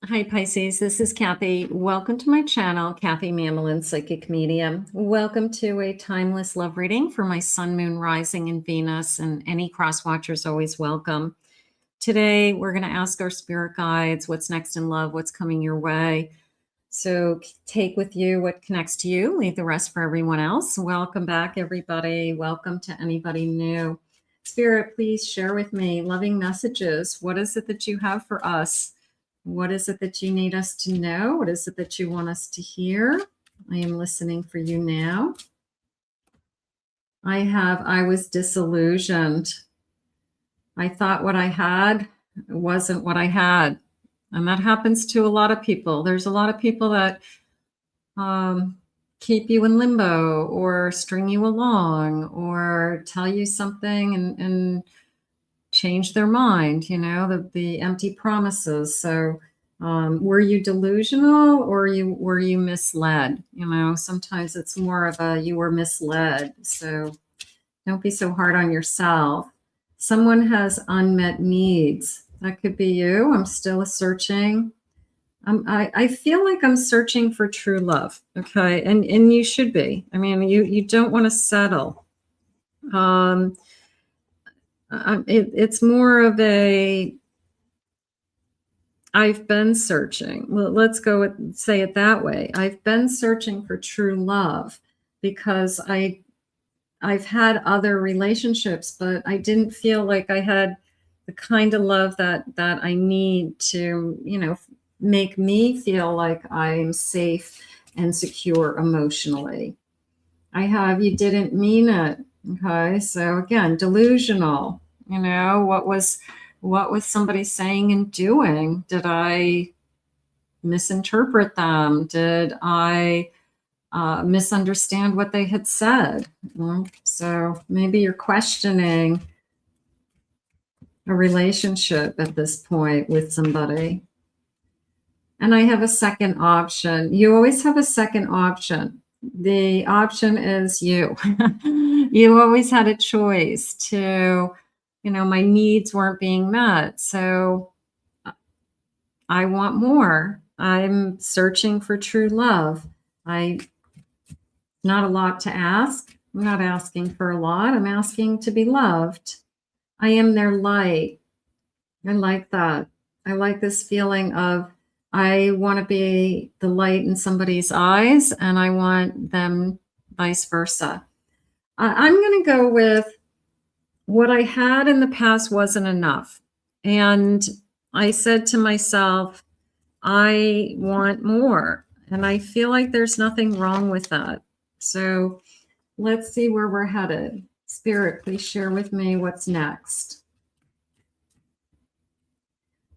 Hi Pisces, this is Kathy. Welcome to my channel, Kathy Mamolen, Psychic Medium. Welcome to a timeless love reading for my Sun, Moon, Rising, and Venus, and any cross watchers always welcome. Today, we're going to ask our spirit guides what's next in love, what's coming your way. So take with you what connects to you, leave the rest for everyone else. Welcome back, everybody. Welcome to anybody new. Spirit, please share with me loving messages. What is it that you have for us? What is it that you need us to know? What is it that you want us to hear? I am listening for you now. I was disillusioned. I thought what I had wasn't what I had. And that happens to a lot of people. There's a lot of people that keep you in limbo or string you along or tell you something and change their mind, you know, the empty promises. So were you delusional or were you misled? You know, sometimes it's more of a you were misled. So don't be so hard on yourself. Someone has unmet needs. That could be you. I'm still searching. I feel like I'm searching for true love. Okay. And you should be. I mean, you don't want to settle. It's more of a, I've been searching. Well, let's say it that way. I've been searching for true love because I've had other relationships, but I didn't feel like I had the kind of love that I need to, you know, make me feel like I'm safe and secure emotionally. You didn't mean it. Okay. So again, delusional, you know, what was somebody saying and doing? Did I misinterpret them? Did I misunderstand what they had said? So maybe you're questioning a relationship at this point with somebody. And I have a second option. You always have a second option. The option is you. You always had a choice to, you know, my needs weren't being met. So I want more. I'm searching for true love. Not a lot to ask. I'm not asking for a lot. I'm asking to be loved. I am their light. I like that. I like this feeling of I want to be the light in somebody's eyes, and I want them vice versa. I'm going to go with what I had in the past wasn't enough. And I said to myself, I want more. And I feel like there's nothing wrong with that. So let's see where we're headed. Spirit, please share with me what's next.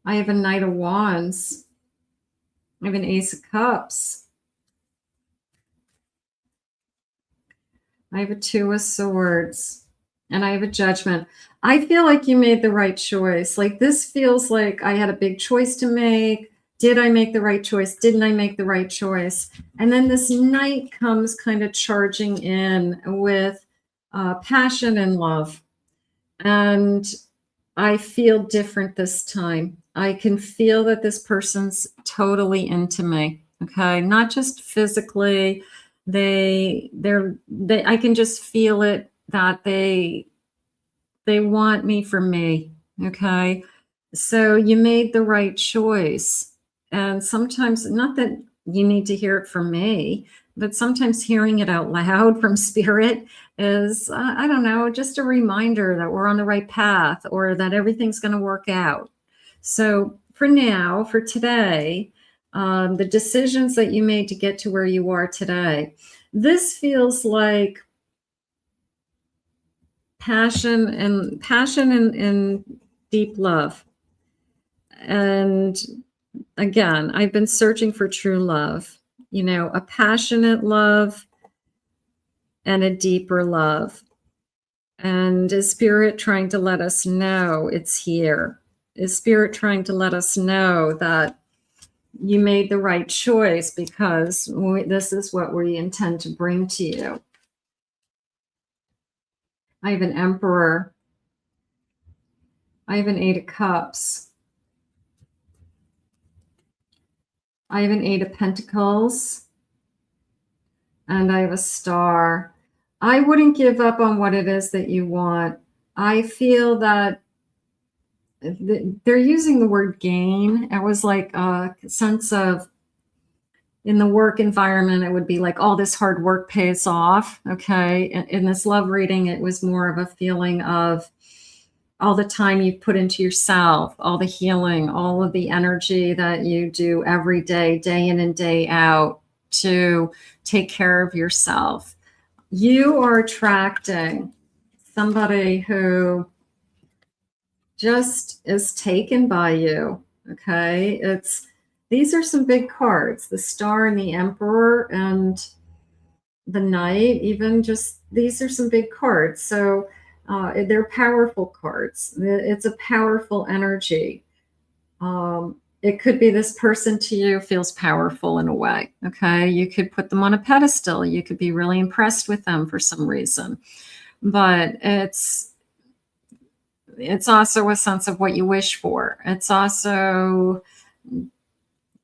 I have a Knight of Wands. I have an Ace of Cups. I have a Two of Swords. And I have a Judgment. I feel like you made the right choice. Like this feels like I had a big choice to make. Did I make the right choice? Didn't I make the right choice? And then this Knight comes kind of charging in with passion and love. And I feel different this time. I can feel that this person's totally into me. Okay, not just physically. I can just feel it that they want me for me. Okay, so you made the right choice. And sometimes, not that you need to hear it from me, but sometimes hearing it out loud from spirit is, I don't know, just a reminder that we're on the right path or that everything's going to work out. So for now, for today, the decisions that you made to get to where you are today, this feels like passion and deep love. And again, I've been searching for true love, you know, a passionate love and a deeper love. And is Spirit trying to let us know it's here? Is Spirit trying to let us know that you made the right choice because this is what we intend to bring to you? I have an Emperor. I have an Eight of Cups. I have an 8 of Pentacles. And I have a star. I wouldn't give up on what it is that you want. I feel that they're using the word gain. It was like a sense of, in the work environment, it would be like all this hard work pays off. Okay. In this love reading, it was more of a feeling of all the time you put into yourself, all the healing, all of the energy that you do every day, day in and day out, to take care of yourself. You are attracting somebody who just is taken by you. Okay. These are some big cards, the Star and the Emperor and the Knight, even just, these are some big cards. So they're powerful cards. It's a powerful energy. It could be this person to you feels powerful in a way. Okay. You could put them on a pedestal. You could be really impressed with them for some reason, but it's also a sense of what you wish for. It's also,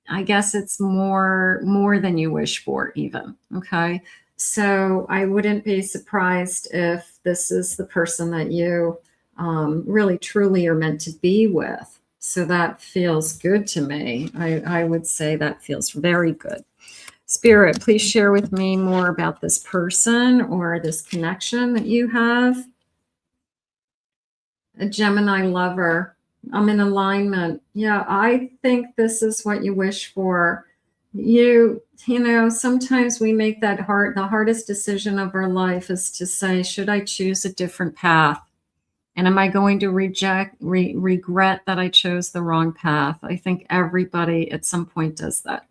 I guess it's more than you wish for even. Okay. So I wouldn't be surprised if this is the person that you really truly are meant to be with. So that feels good to me. I would say that feels very good. Spirit, please share with me more about this person or this connection that you have. A Gemini lover. I'm in alignment. Yeah, I think this is what you wish for. You know, sometimes we make the hardest decision of our life is to say, should I choose a different path? And am I going to regret that I chose the wrong path? I think everybody at some point does that.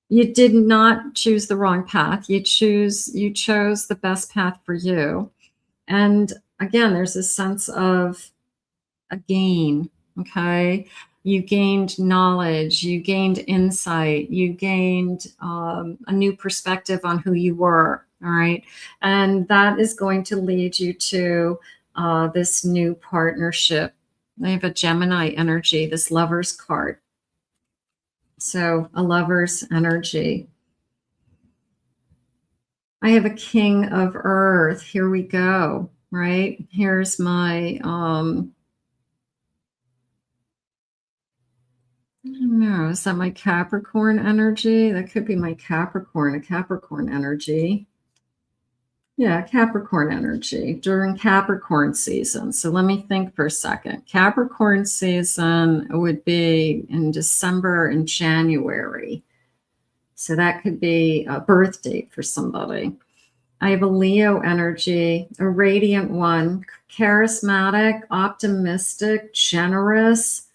You did not choose the wrong path. You chose the best path for you. And again, there's a sense of a gain. Okay. You gained knowledge, you gained insight, you gained a new perspective on who you were. All right. And that is going to lead you to this new partnership. I have a Gemini energy, this Lover's card. So a lover's energy. I have a King of Earth. Here we go. Right. Here's my, I don't know, is that my Capricorn energy? That could be my Capricorn, a Capricorn energy. Yeah, Capricorn energy during Capricorn season. So let me think for a second. Capricorn season would be in December and January. So that could be a birth date for somebody. I have a Leo energy, a radiant one, charismatic, optimistic, generous.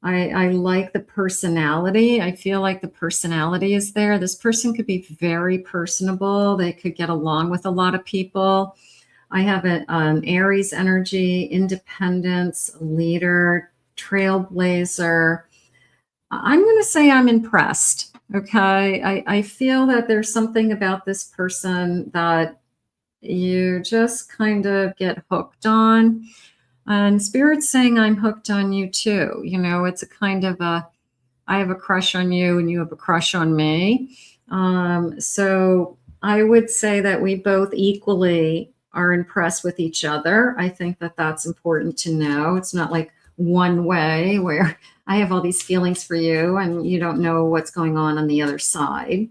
I like the personality. I feel like the personality is there. This person could be very personable. They could get along with a lot of people. I have an Aries energy, independence, leader, trailblazer. I'm going to say I'm impressed. Okay. I feel that there's something about this person that you just kind of get hooked on. And Spirit's saying I'm hooked on you too. You know, it's a kind of I have a crush on you and you have a crush on me. So I would say that we both equally are impressed with each other. I think that that's important to know. It's not like one way where I have all these feelings for you and you don't know what's going on the other side.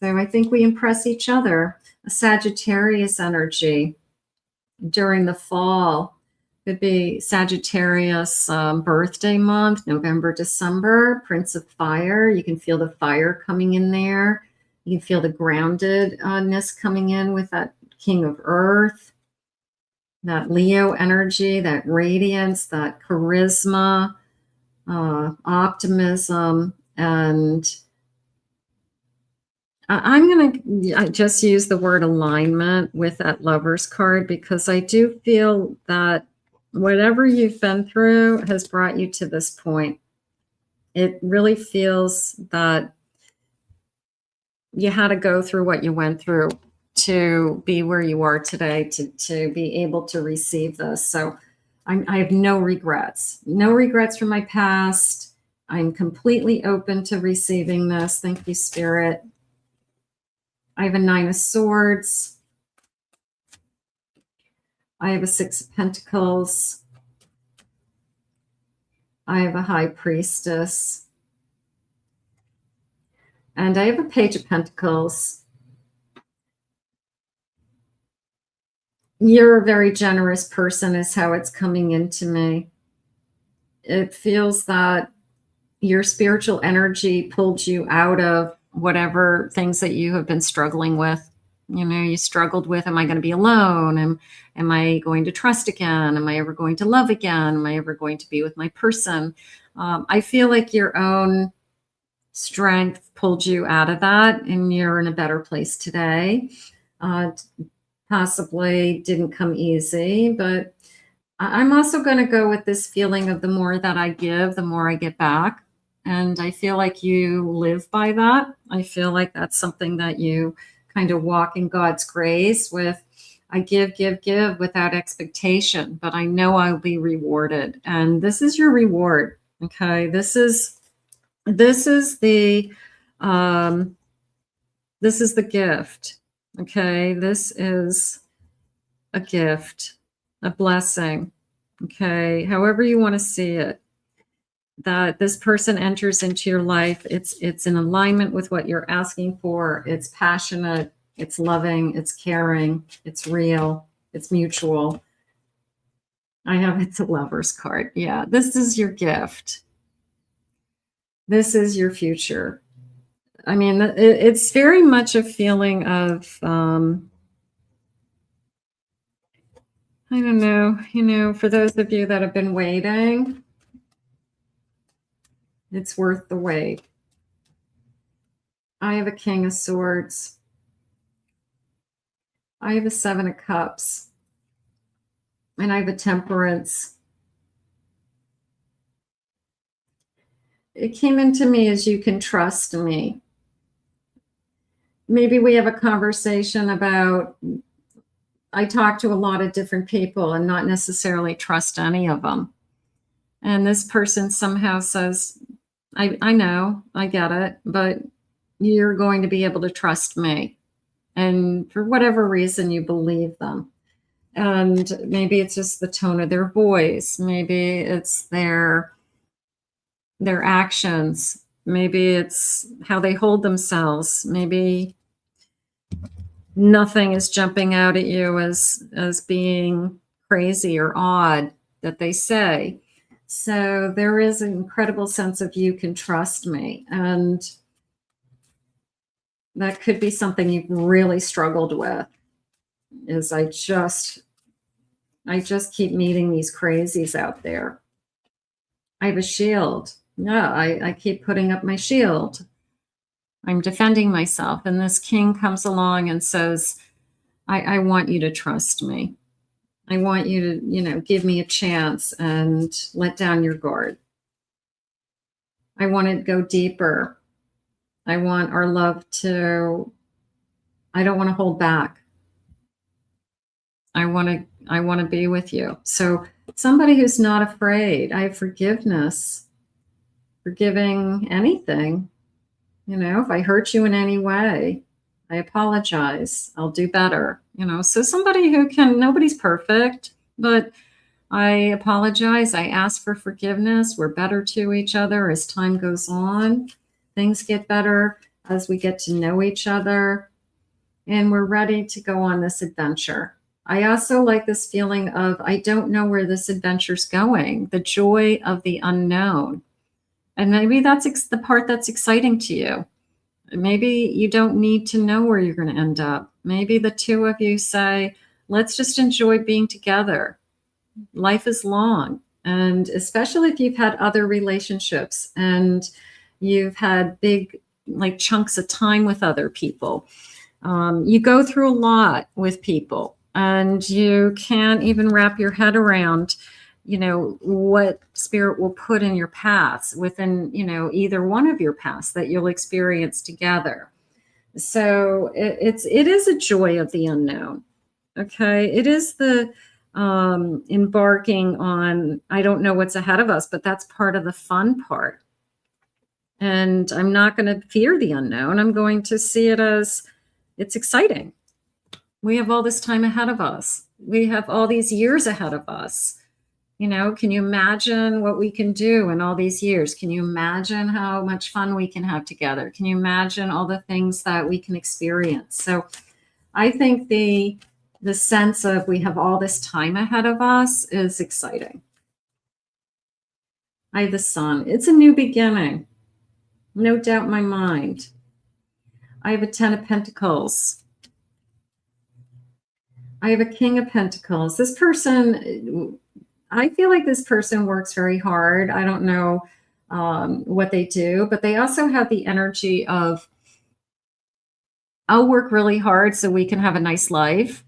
So I think we impress each other. A Sagittarius energy during the fall. Could be Sagittarius birthday month, November, December, Prince of Fire. You can feel the fire coming in there. You can feel the groundedness coming in with that King of Earth, that Leo energy, that radiance, that charisma, optimism. And I'm going to just use the word alignment with that Lover's card because I do feel that whatever you've been through has brought you to this point. It really feels that you had to go through what you went through to be where you are today, to be able to receive this. So I have no regrets from my past. I'm completely open to receiving this. Thank you, Spirit. I have a 9 of Swords. I have a 6 of Pentacles. I have a High Priestess. And I have a Page of Pentacles. You're a very generous person is how it's coming into me. It feels that your spiritual energy pulled you out of whatever things that you have been struggling with. You know, you struggled with, am I going to be alone? Am I going to trust again? Am I ever going to love again? Am I ever going to be with my person? I feel like your own strength pulled you out of that, and you're in a better place today. Possibly didn't come easy, but I'm also going to go with this feeling of the more that I give, the more I get back. And I feel like you live by that. I feel like that's something that you kind of walk in God's grace with. I give without expectation, but I know I'll be rewarded. And this is your reward. Okay. This is the gift. Okay. This is a gift, a blessing. Okay. However you want to see it, that this person enters into your life. It's in alignment with what you're asking for. It's passionate. It's loving. It's caring. It's real. It's mutual. It's a Lover's card. Yeah. This is your gift. This is your future. I mean, it's very much a feeling of, I don't know, for those of you that have been waiting, it's worth the wait. I have a King of Swords. I have a 7 of Cups. And I have a Temperance. It came into me as you can trust me. Maybe we have a conversation about, I talk to a lot of different people and not necessarily trust any of them. And this person somehow says, I know, I get it, but you're going to be able to trust me. And for whatever reason, you believe them. And maybe it's just the tone of their voice. Maybe it's their actions. Maybe it's how they hold themselves. Maybe nothing is jumping out at you as being crazy or odd that they say. So there is an incredible sense of you can trust me. And that could be something you've really struggled with, is I just keep meeting these crazies out there. I have a shield. Yeah, I keep putting up my shield. I'm defending myself. And this king comes along and says, I want you to trust me. I want you to, give me a chance and let down your guard. I want to go deeper. I want our love I don't want to hold back. I want to be with you. So somebody who's not afraid. I have forgiveness, forgiving anything. If I hurt you in any way, I apologize. I'll do better. So somebody who nobody's perfect, but I apologize. I ask for forgiveness. We're better to each other as time goes on. Things get better as we get to know each other, and we're ready to go on this adventure. I also like this feeling of, I don't know where this adventure's going, the joy of the unknown. And maybe that's the part that's exciting to you. Maybe you don't need to know where you're going to end up. Maybe the two of you say, let's just enjoy being together. Life is long. And especially if you've had other relationships and you've had big, chunks of time with other people. You go through a lot with people, and you can't even wrap your head around, what spirit will put in your paths within, either one of your paths that you'll experience together. So it is a joy of the unknown. Okay. It is the embarking on, I don't know what's ahead of us, but that's part of the fun part. And I'm not going to fear the unknown. I'm going to see it as it's exciting. We have all this time ahead of us. We have all these years ahead of us. You know, can you imagine what we can do in all these years? Can you imagine how much fun we can have together? Can you imagine all the things that we can experience? So I think the sense of we have all this time ahead of us is exciting. I have the sun. It's a new beginning. No doubt in my mind. I have a 10 of Pentacles. I have a King of Pentacles. This person, I feel like this person works very hard. I don't know what they do, but they also have the energy of, I'll work really hard so we can have a nice life.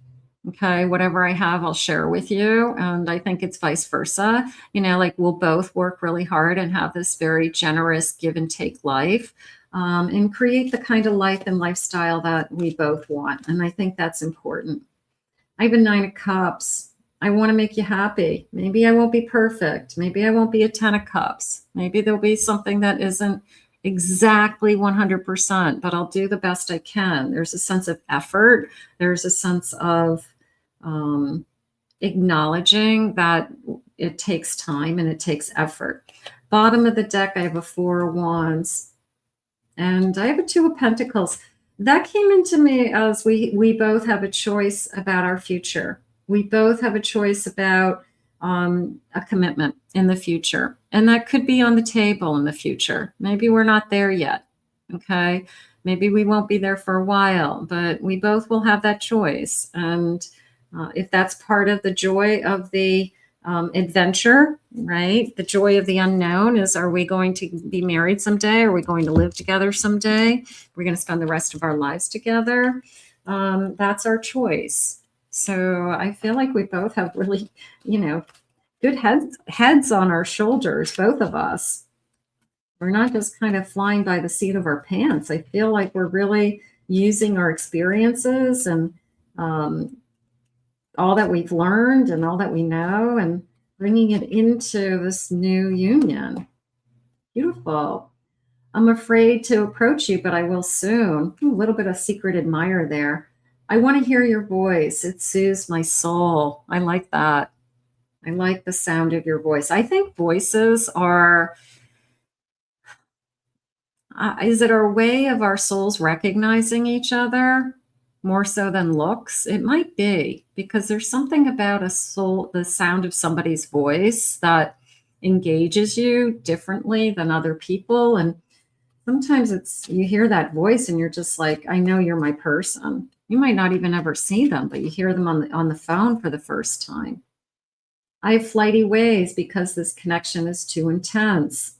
Okay, whatever I have, I'll share with you. And I think it's vice versa. You know, like we'll both work really hard and have this very generous give and take life and create the kind of life and lifestyle that we both want. And I think that's important. I have a 9 of Cups. I want to make you happy. Maybe I won't be perfect. Maybe I won't be a 10 of Cups. Maybe there'll be something that isn't exactly 100%, but I'll do the best I can. There's a sense of effort. There's a sense of acknowledging that it takes time and it takes effort. Bottom of the deck, I have a 4 of Wands and I have a 2 of Pentacles. That came into me as we both have a choice about our future. We both have a choice about a commitment in the future. And that could be on the table in the future. Maybe we're not there yet. Okay. Maybe we won't be there for a while, but we both will have that choice. And if that's part of the joy of the adventure, right? The joy of the unknown is, are we going to be married someday? Are we going to live together someday? We're going to spend the rest of our lives together. That's our choice. So I feel like we both have really, you know, good heads on our shoulders, both of us. We're not just kind of flying by the seat of our pants. I feel like we're really using our experiences and all that we've learned and all that we know and bringing it into this new union. Beautiful. I'm afraid to approach you, but I will soon. A little bit of secret admirer there. I want to hear your voice. It soothes my soul. I like that. I like the sound of your voice. I think voices are, is it our way of our souls recognizing each other more so than looks? It might be, because there's something about a soul, the sound of somebody's voice that engages you differently than other people. And sometimes it's, you hear that voice and you're just like, I know you're my person. You might not even ever see them, but you hear them on the phone for the first time. I have flighty ways because this connection is too intense.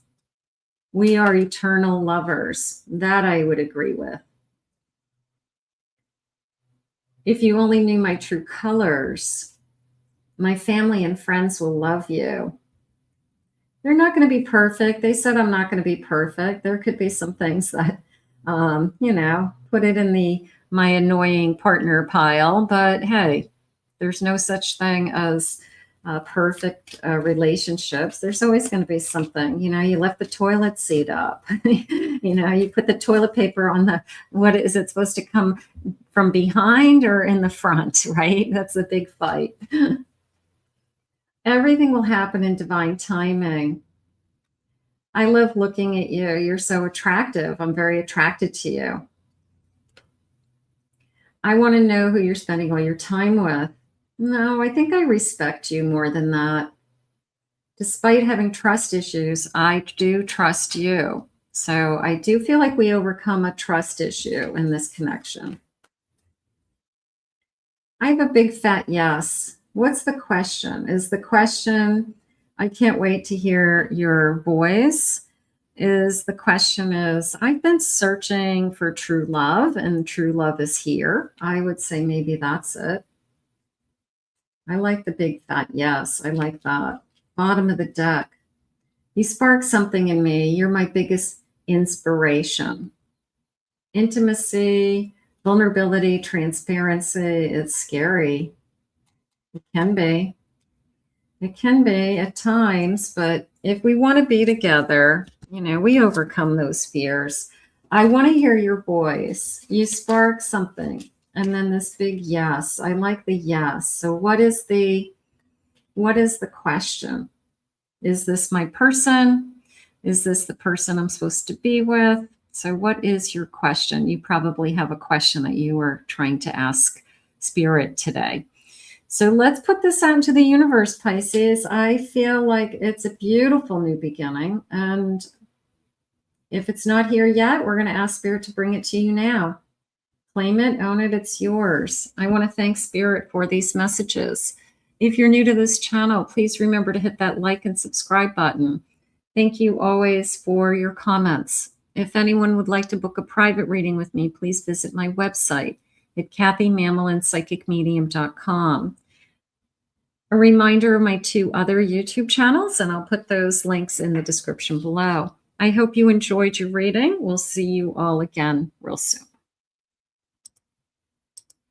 We are eternal lovers. That I would agree with. If you only knew my true colors, my family and friends will love you. They're not going to be perfect. They said I'm not going to be perfect. There could be some things that, you know, put it in my annoying partner pile. But hey, there's no such thing as perfect relationships. There's always going to be something. You know, you left the toilet seat up. You know, you put the toilet paper on the, what is it supposed to come from behind or in the front, right? That's a big fight. Everything will happen in divine timing. I love looking at you. You're so attractive. I'm very attracted to you. I want to know who you're spending all your time with. No, I think I respect you more than that. Despite having trust issues, I do trust you. So I do feel like we overcome a trust issue in this connection. I have a big fat yes. What's the question? Is the question, I can't wait to hear your voice. The question is, I've been searching for true love and true love is here. I would say maybe that's it. I like the big fat yes. I like that. Bottom of the deck. You spark something in me. You're my biggest inspiration. Intimacy, vulnerability, transparency. It's scary. It can be. It can be at times, but if we want to be together, you know, we overcome those fears. I want to hear your voice. You spark something. And then this big yes. I like the yes. So what is the question? Is this my person? Is this the person I'm supposed to be with? So what is your question? You probably have a question that you are trying to ask Spirit today. So let's put this out into the universe, Pisces. I feel like it's a beautiful new beginning. And if it's not here yet, we're going to ask Spirit to bring it to you now. Claim it, own it, it's yours. I want to thank Spirit for these messages. If you're new to this channel, please remember to hit that like and subscribe button. Thank you always for your comments. If anyone would like to book a private reading with me, please visit my website at KathyMamolenPsychicMedium.com. A reminder of my 2 other YouTube channels, and I'll put those links in the description below. I hope you enjoyed your reading. We'll see you all again real soon.